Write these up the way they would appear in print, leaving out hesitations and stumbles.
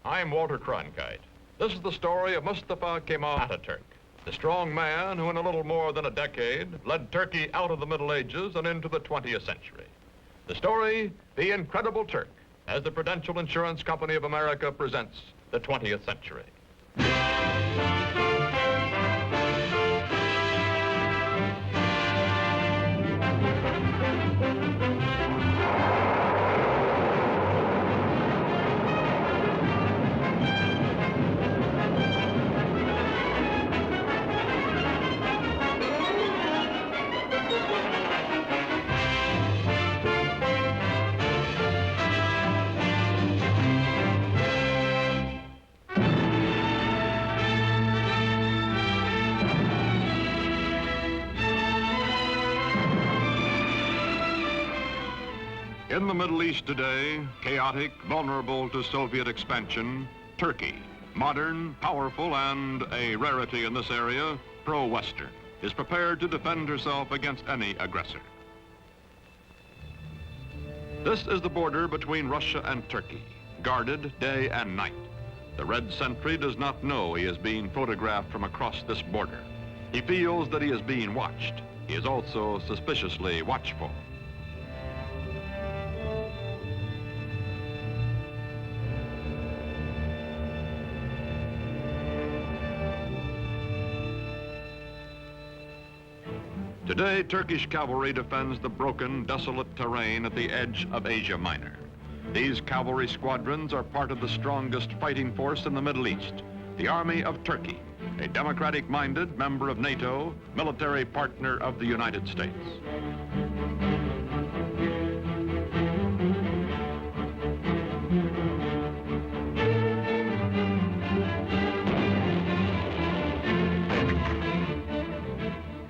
I'm Walter Cronkite. This is the story of Mustafa Kemal Atatürk, the strong man who in a little more than a decade led Turkey out of the Middle Ages and into the 20th century. The story, The Incredible Turk, as the Prudential Insurance Company of America presents the 20th century. In the Middle East today, chaotic, vulnerable to Soviet expansion, Turkey, modern, powerful, and a rarity in this area, pro-Western, is prepared to defend herself against any aggressor. This is the border between Russia and Turkey, guarded day and night. The red sentry does not know he is being photographed from across this border. He feels that he is being watched. He is also suspiciously watchful. Today, Turkish cavalry defends the broken, desolate terrain at the edge of Asia Minor. These cavalry squadrons are part of the strongest fighting force in the Middle East, the Army of Turkey, a democratic-minded member of NATO, military partner of the United States.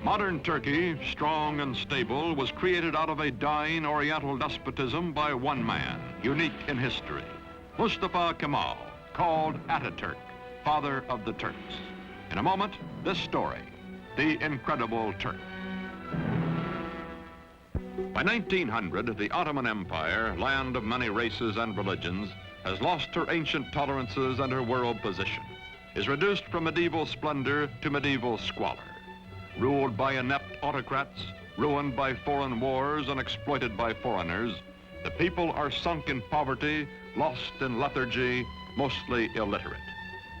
Modern Turkey, strong and stable, was created out of a dying Oriental despotism by one man, unique in history, Mustafa Kemal, called Atatürk, father of the Turks. In a moment, this story, The Incredible Turk. By 1900, the Ottoman Empire, land of many races and religions, has lost her ancient tolerances and her world position, is reduced from medieval splendor to medieval squalor. Ruled by inept autocrats, ruined by foreign wars and exploited by foreigners, the people are sunk in poverty, lost in lethargy, mostly illiterate.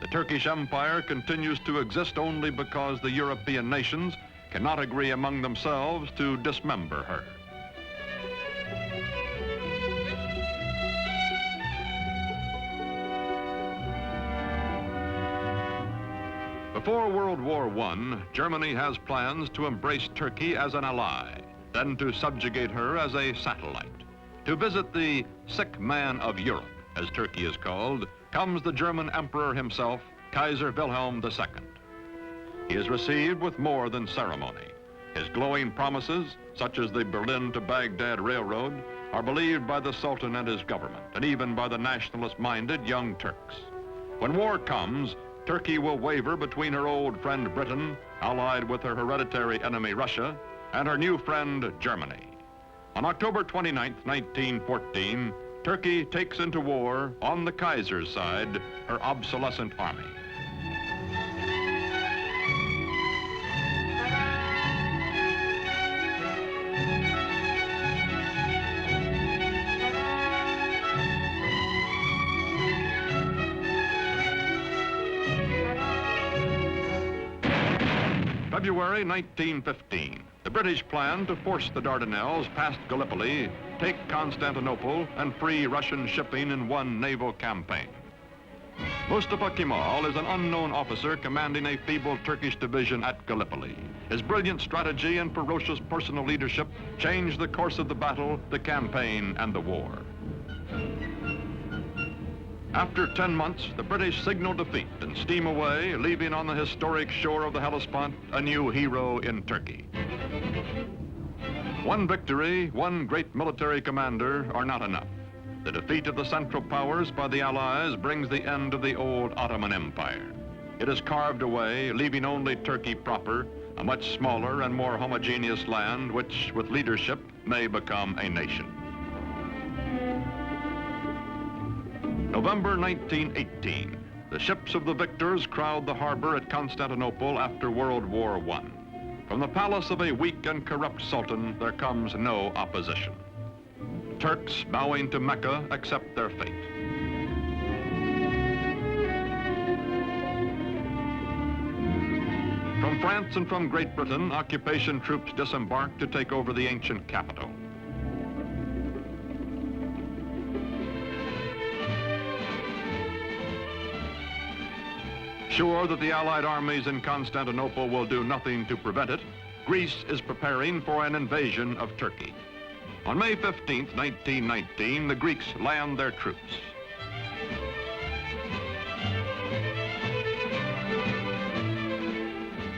The Turkish Empire continues to exist only because the European nations cannot agree among themselves to dismember her. Before World War I, Germany has plans to embrace Turkey as an ally, then to subjugate her as a satellite. To visit the sick man of Europe, as Turkey is called, comes the German emperor himself, Kaiser Wilhelm II. He is received with more than ceremony. His glowing promises, such as the Berlin to Baghdad Railroad, are believed by the Sultan and his government, and even by the nationalist-minded Young Turks. When war comes, Turkey will waver between her old friend Britain, allied with her hereditary enemy Russia, and her new friend Germany. On October 29, 1914, Turkey takes into war, on the Kaiser's side, her obsolescent army. February 1915, the British plan to force the Dardanelles past Gallipoli, take Constantinople, and free Russian shipping in one naval campaign. Mustafa Kemal is an unknown officer commanding a feeble Turkish division at Gallipoli. His brilliant strategy and ferocious personal leadership changed the course of the battle, the campaign, and the war. After 10 months, the British signal defeat and steam away, leaving on the historic shore of the Hellespont a new hero in Turkey. One victory, one great military commander are not enough. The defeat of the Central Powers by the Allies brings the end of the old Ottoman Empire. It is carved away, leaving only Turkey proper, a much smaller and more homogeneous land which, with leadership, may become a nation. November 1918. The ships of the victors crowd the harbor at Constantinople after World War I. From the palace of a weak and corrupt sultan, there comes no opposition. Turks bowing to Mecca accept their fate. From France and from Great Britain, occupation troops disembark to take over the ancient capital. Sure that the Allied armies in Constantinople will do nothing to prevent it, Greece is preparing for an invasion of Turkey. On May 15, 1919, the Greeks land their troops.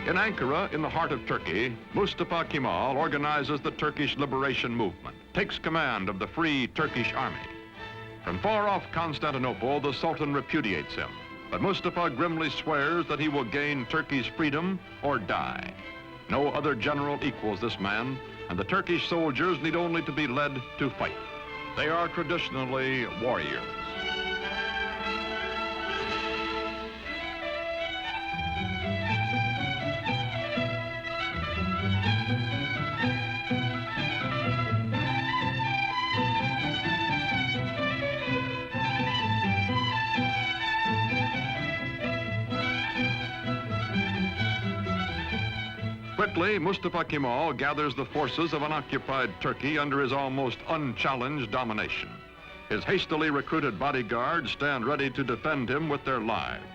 In Ankara, in the heart of Turkey, Mustafa Kemal organizes the Turkish liberation movement, takes command of the Free Turkish Army. From far off Constantinople, the Sultan repudiates him, but Mustafa grimly swears that he will gain Turkey's freedom or die. No other general equals this man, and the Turkish soldiers need only to be led to fight. They are traditionally warriors. Quickly, Mustafa Kemal gathers the forces of unoccupied Turkey under his almost unchallenged domination. His hastily recruited bodyguards stand ready to defend him with their lives.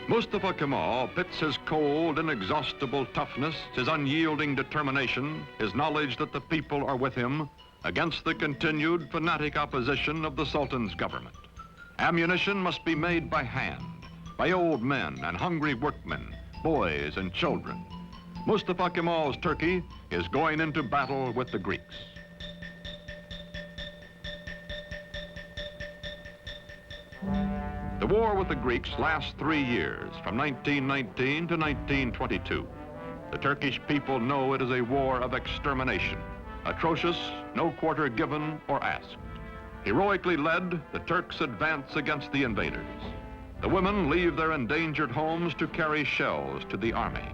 Mustafa Kemal pits his cold, inexhaustible toughness, his unyielding determination, his knowledge that the people are with him, against the continued fanatic opposition of the Sultan's government. Ammunition must be made by hand, by old men and hungry workmen, boys and children. Mustafa Kemal's Turkey is going into battle with the Greeks. The war with the Greeks lasts 3 years, from 1919 to 1922. The Turkish people know it is a war of extermination, atrocious, no quarter given or asked. Heroically led, the Turks advance against the invaders. The women leave their endangered homes to carry shells to the army.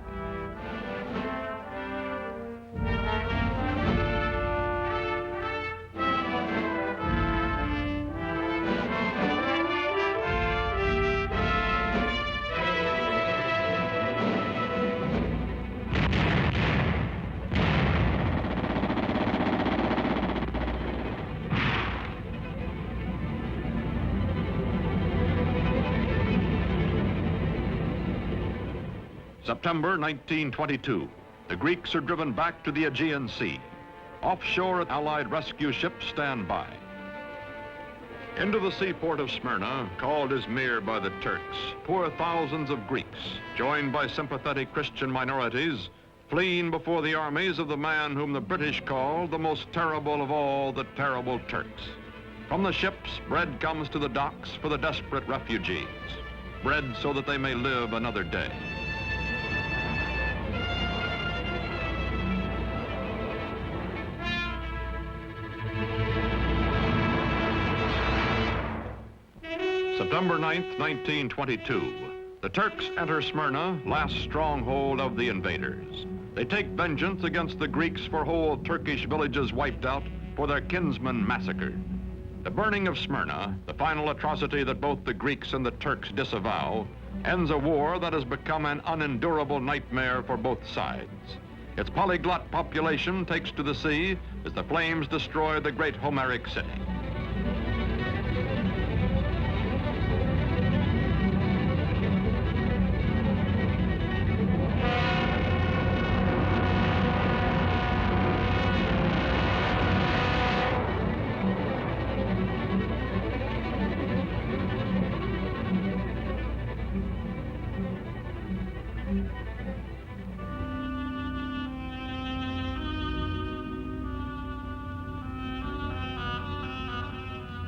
September 1922, the Greeks are driven back to the Aegean Sea. Offshore, Allied rescue ships stand by. Into the seaport of Smyrna, called Izmir by the Turks, pour thousands of Greeks, joined by sympathetic Christian minorities, fleeing before the armies of the man whom the British called the most terrible of all the terrible Turks. From the ships, bread comes to the docks for the desperate refugees. Bread so that they may live another day. September 9th, 1922. The Turks enter Smyrna, last stronghold of the invaders. They take vengeance against the Greeks for whole Turkish villages wiped out, for their kinsmen massacred. The burning of Smyrna, the final atrocity that both the Greeks and the Turks disavow, ends a war that has become an unendurable nightmare for both sides. Its polyglot population takes to the sea as the flames destroy the great Homeric city.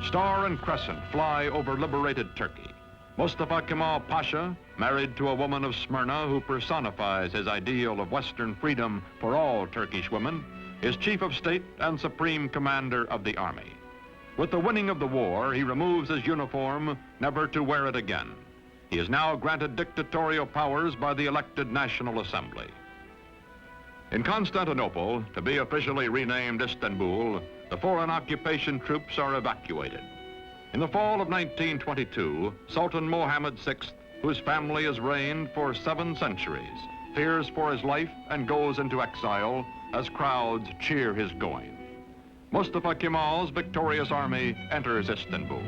Star and crescent fly over liberated Turkey. Mustafa Kemal Pasha, married to a woman of Smyrna who personifies his ideal of Western freedom for all Turkish women, is chief of state and supreme commander of the army. With the winning of the war, he removes his uniform, never to wear it again. He is now granted dictatorial powers by the elected National Assembly. In Constantinople, to be officially renamed Istanbul, the foreign occupation troops are evacuated. In the fall of 1922, Sultan Mohammed VI, whose family has reigned for 7 centuries, fears for his life and goes into exile as crowds cheer his going. Mustafa Kemal's victorious army enters Istanbul.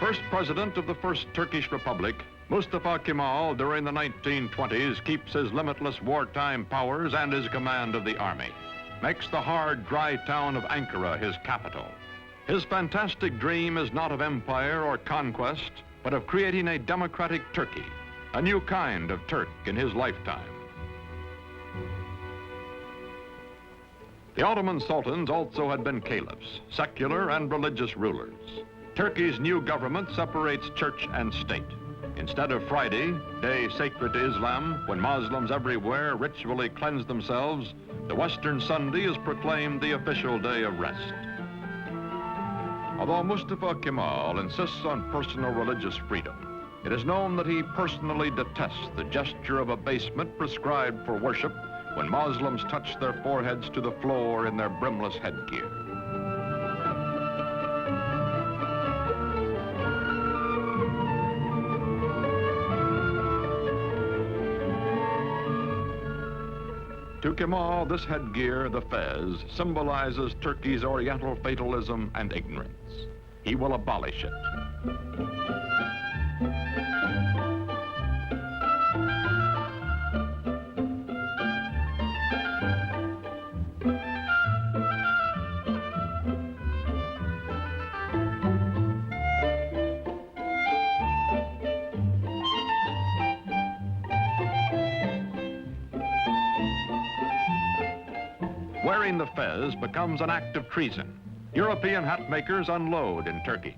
First president of the First Turkish Republic, Mustafa Kemal, during the 1920s, keeps his limitless wartime powers and his command of the army, makes the hard, dry town of Ankara his capital. His fantastic dream is not of empire or conquest, but of creating a democratic Turkey, a new kind of Turk in his lifetime. The Ottoman sultans also had been caliphs, secular and religious rulers. Turkey's new government separates church and state. Instead of Friday, day sacred to Islam, when Muslims everywhere ritually cleanse themselves, the Western Sunday is proclaimed the official day of rest. Although Mustafa Kemal insists on personal religious freedom, it is known that he personally detests the gesture of abasement prescribed for worship when Muslims touch their foreheads to the floor in their brimless headgear. To Kemal, this headgear, the fez, symbolizes Turkey's Oriental fatalism and ignorance. He will abolish it. Wearing the fez becomes an act of treason. European hat makers unload in Turkey.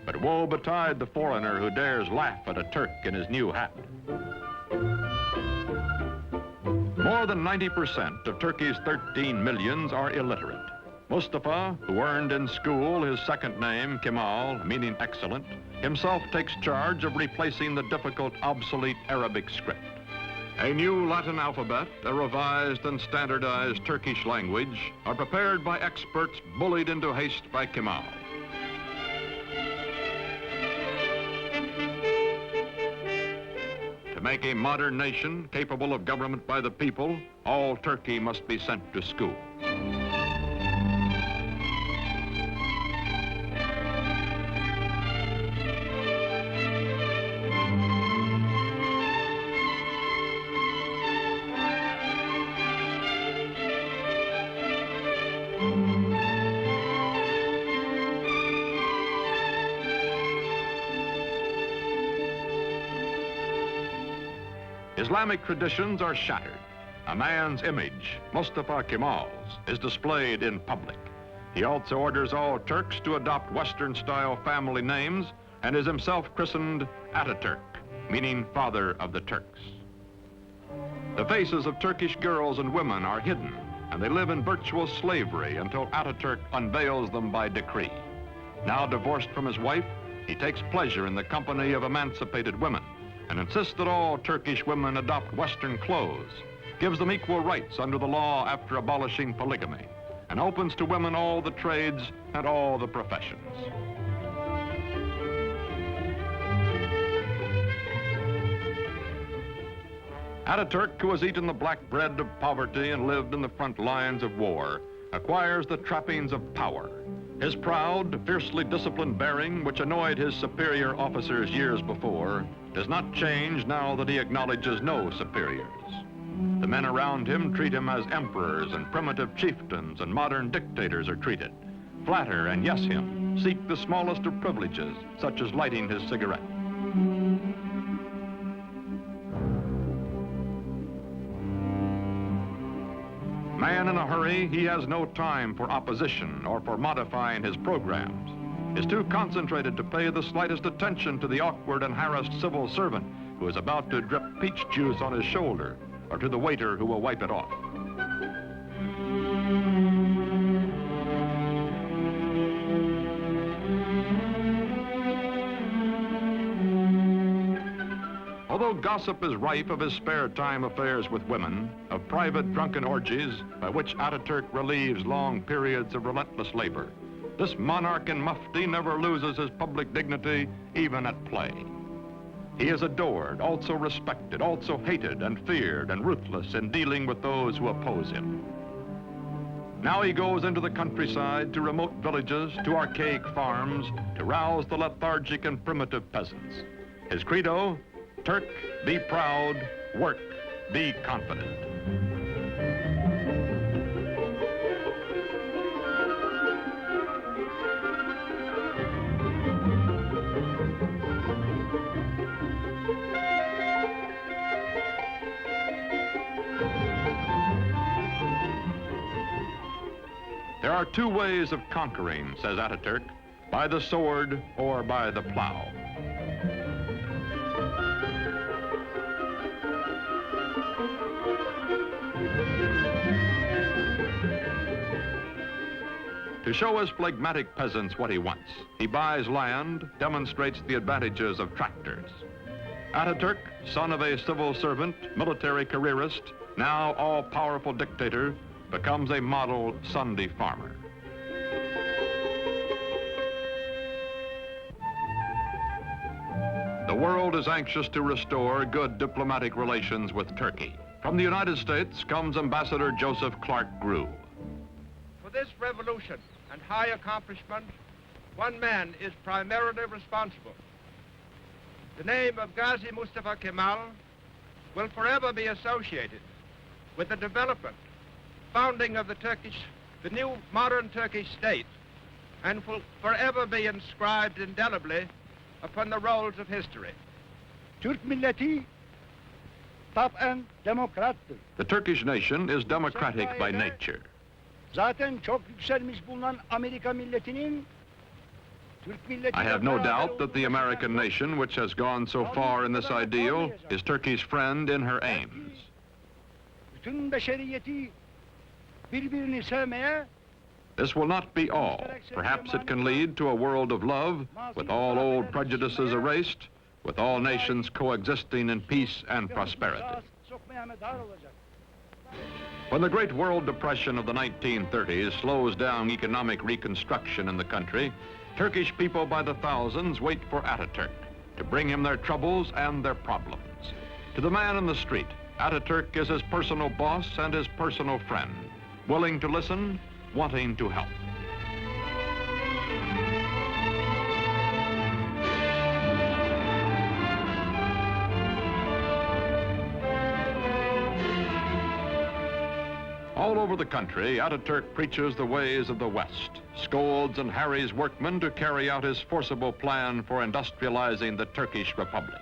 But woe betide the foreigner who dares laugh at a Turk in his new hat. More than 90% of Turkey's 13 millions are illiterate. Mustafa, who earned in school his second name, Kemal, meaning excellent, himself takes charge of replacing the difficult, obsolete Arabic script. A new Latin alphabet, a revised and standardized Turkish language are prepared by experts bullied into haste by Kemal. To make a modern nation capable of government by the people, all Turkey must be sent to school. Islamic traditions are shattered. A man's image, Mustafa Kemal's, is displayed in public. He also orders all Turks to adopt Western-style family names and is himself christened Atatürk, meaning father of the Turks. The faces of Turkish girls and women are hidden, and they live in virtual slavery until Atatürk unveils them by decree. Now divorced from his wife, he takes pleasure in the company of emancipated women and insists that all Turkish women adopt Western clothes, gives them equal rights under the law after abolishing polygamy, and opens to women all the trades and all the professions. Atatürk, who has eaten the black bread of poverty and lived in the front lines of war, acquires the trappings of power. His proud, fiercely disciplined bearing, which annoyed his superior officers years before, does not change now that he acknowledges no superiors. The men around him treat him as emperors and primitive chieftains, and modern dictators are treated. Flatter and yes him, seek the smallest of privileges, such as lighting his cigarette. man in a hurry, he has no time for opposition or for modifying his programs. Is too concentrated to pay the slightest attention to the awkward and harassed civil servant who is about to drip peach juice on his shoulder, or to the waiter who will wipe it off. Although gossip is rife of his spare time affairs with women, of private drunken orgies by which Ataturk relieves long periods of relentless labor, this monarch in mufti never loses his public dignity, even at play. He is adored, also respected, also hated and feared and ruthless in dealing with those who oppose him. Now he goes into the countryside, to remote villages, to archaic farms, to rouse the lethargic and primitive peasants. His credo, Turk, be proud, work, be confident. There are two ways of conquering, says Ataturk, by the sword or by the plow. To show his phlegmatic peasants what he wants, he buys land, demonstrates the advantages of tractors. Ataturk, son of a civil servant, military careerist, now all-powerful dictator, becomes a model Sunday farmer. The world is anxious to restore good diplomatic relations with Turkey. From the United States comes Ambassador Joseph Clark Grew. For this revolution and high accomplishment, one man is primarily responsible. The name of Gazi Mustafa Kemal will forever be associated with the development, founding of the new modern Turkish state, and will forever be inscribed indelibly upon the rolls of history. Türk milleti taben demokrattır. The Turkish nation is democratic by nature. Zaten çok yükselmiş bulunan Amerika milletinin Türk milleti. I have no doubt that the American nation, which has gone so far in this ideal, is Turkey's friend in her aims. Bütün beşeriyeti birbirini sevmeye. This will not be all. Perhaps it can lead to a world of love, with all old prejudices erased, with all nations coexisting in peace and prosperity. When the Great World Depression of the 1930s slows down economic reconstruction in the country, Turkish people by the thousands wait for Ataturk to bring him their troubles and their problems. To the man in the street, Ataturk is his personal boss and his personal friend, willing to listen, wanting to help. All over the country, Ataturk preaches the ways of the West, scolds and harries workmen to carry out his forcible plan for industrializing the Turkish Republic.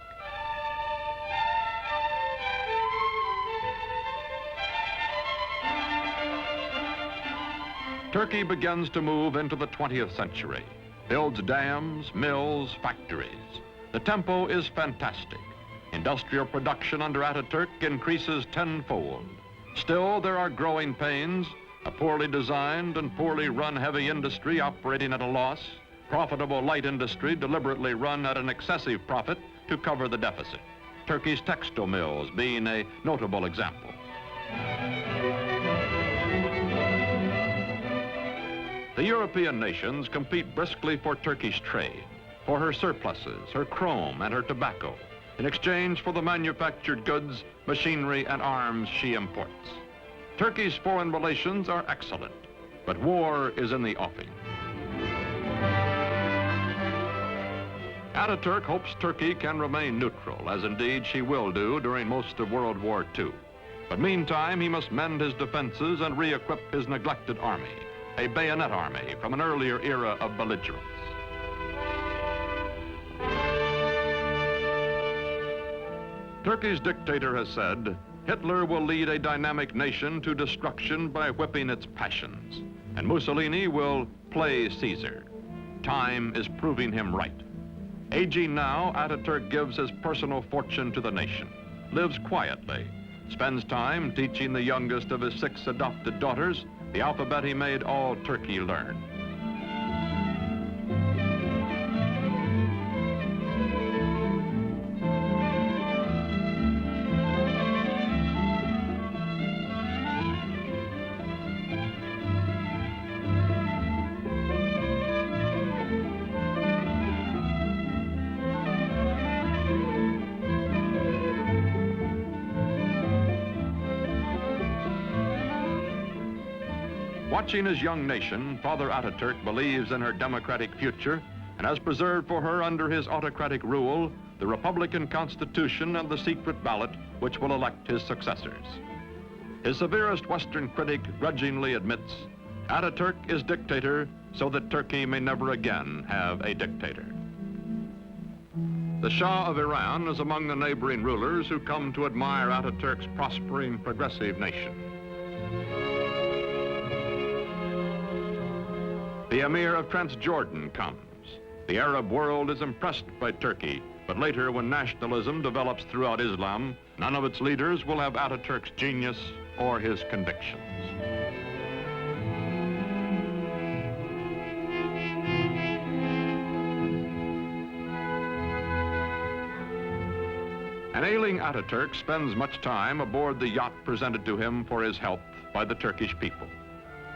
Turkey begins to move into the 20th century, builds dams, mills, factories. The tempo is fantastic. Industrial production under Ataturk increases tenfold. Still, there are growing pains, a poorly designed and poorly run heavy industry operating at a loss, profitable light industry deliberately run at an excessive profit to cover the deficit. Turkey's textile mills being a notable example. The European nations compete briskly for Turkish trade, for her surpluses, her chrome, and her tobacco, in exchange for the manufactured goods, machinery, and arms she imports. Turkey's foreign relations are excellent, but war is in the offing. Ataturk hopes Turkey can remain neutral, as indeed she will do during most of World War II. But meantime, he must mend his defenses and re-equip his neglected army, a bayonet army from an earlier era of belligerence. Turkey's dictator has said, Hitler will lead a dynamic nation to destruction by whipping its passions, and Mussolini will play Caesar. Time is proving him right. Aging now, Ataturk gives his personal fortune to the nation, lives quietly, spends time teaching the youngest of his 6 adopted daughters the alphabet he made all Turkey learn. Watching his young nation, Father Ataturk believes in her democratic future and has preserved for her under his autocratic rule the Republican Constitution and the secret ballot which will elect his successors. His severest Western critic grudgingly admits, Ataturk is dictator so that Turkey may never again have a dictator. The Shah of Iran is among the neighboring rulers who come to admire Ataturk's prospering, progressive nation. The Emir of Transjordan comes. The Arab world is impressed by Turkey, but later when nationalism develops throughout Islam, none of its leaders will have Ataturk's genius or his convictions. An ailing Ataturk spends much time aboard the yacht presented to him for his health by the Turkish people.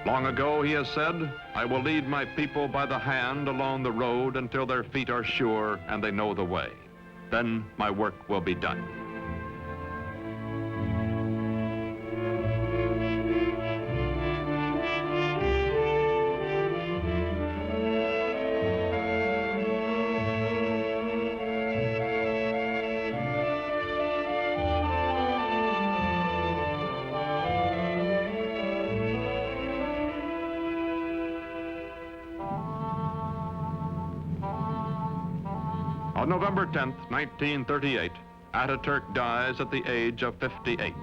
Long ago, he has said, I will lead my people by the hand along the road until their feet are sure and they know the way. Then my work will be done. On November 10th, 1938, Ataturk dies at the age of 58.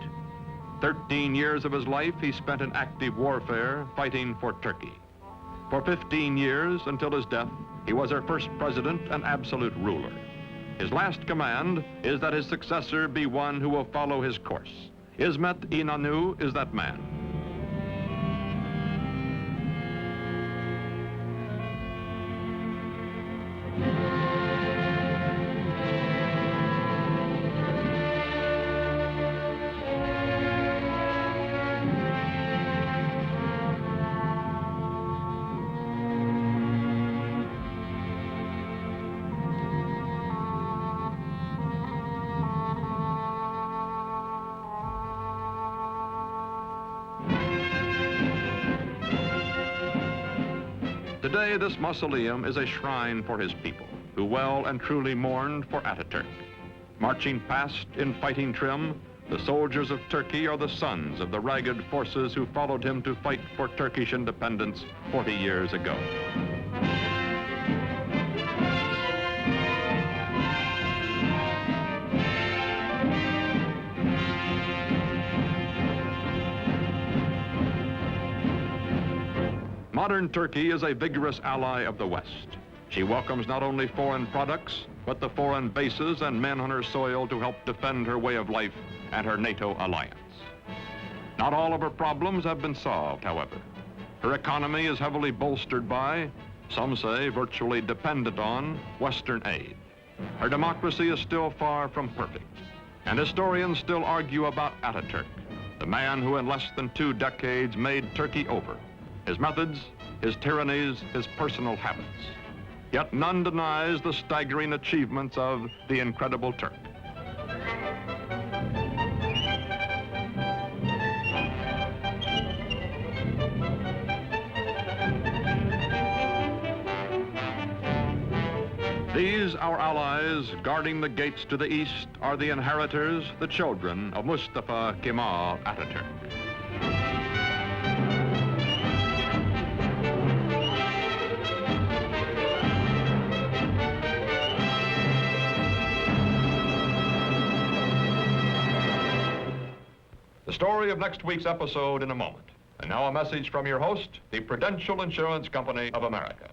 13 years of his life he spent in active warfare fighting for Turkey. For 15 years, until his death, he was our first president and absolute ruler. His last command is that his successor be one who will follow his course. Ismet İnönü is that man. Today, this mausoleum is a shrine for his people, who well and truly mourned for Ataturk. Marching past in fighting trim, the soldiers of Turkey are the sons of the ragged forces who followed him to fight for Turkish independence 40 years ago. Modern Turkey is a vigorous ally of the West. She welcomes not only foreign products, but the foreign bases and men on her soil to help defend her way of life and her NATO alliance. Not all of her problems have been solved, however. Her economy is heavily bolstered by, some say virtually dependent on, Western aid. Her democracy is still far from perfect, and historians still argue about Ataturk, the man who in less than 2 decades made Turkey over. His methods, his tyrannies, his personal habits. Yet none denies the staggering achievements of the Incredible Turk. These, our allies, guarding the gates to the east, are the inheritors, the children of Mustafa Kemal Atatürk. story of next week's episode in a moment. And now a message from your host, the Prudential Insurance Company of America.